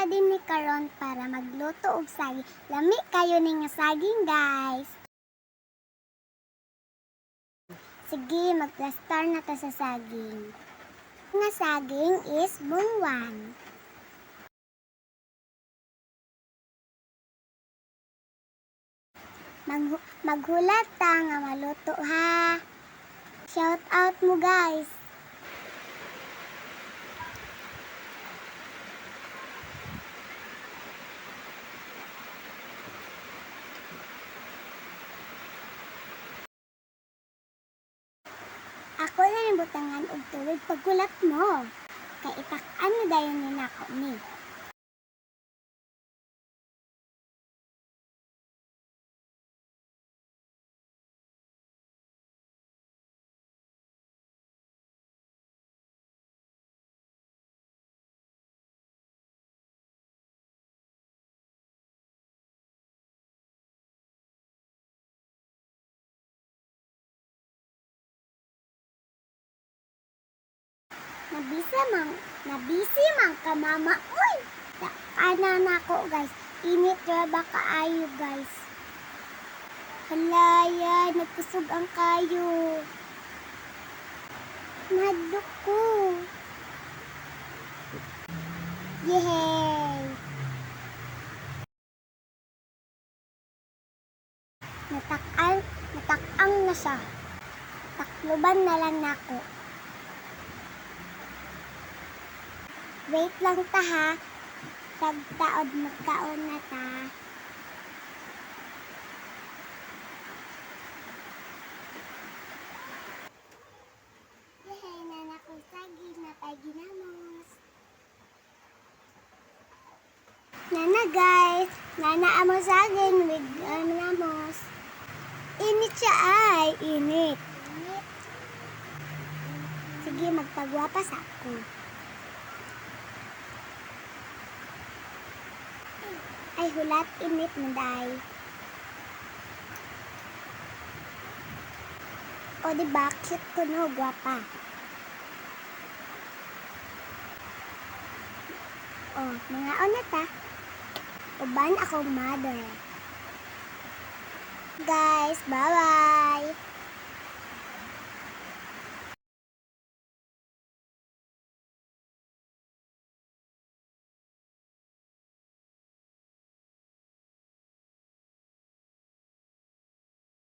ta din ni karon para magluto og saging. Lami kayo ning saging, guys. Sige, magplastar na ta sa saging. Nga saging is bungwan. Maghulat ta nga maluto ha. Shout out mo, guys. Ako na yung butangan og tubig pagkulat mo. Kay itak-an na dayon ni nako ni. Nabisi man ka mama. Uy! Ana nako, guys. Init ra ba kaayo, guys? Halaya, nagkusog ang kayo. Nadlok ko. Yehey! Natak-ang na siya. Takluban na lang nako. Wait lang ta ha. Tagtaod magkaon na ta. Yehey, nanak ko saging na tayo ginamos. Nana guys, nana amo saging with ginamos. Init siya ay, init. Sige, magpagwapas ako. Ay, hulat init mo, day. O, diba? Cute ko no, gwapa. O, mga onat ha. Uban akong mother. Guys, bye-bye.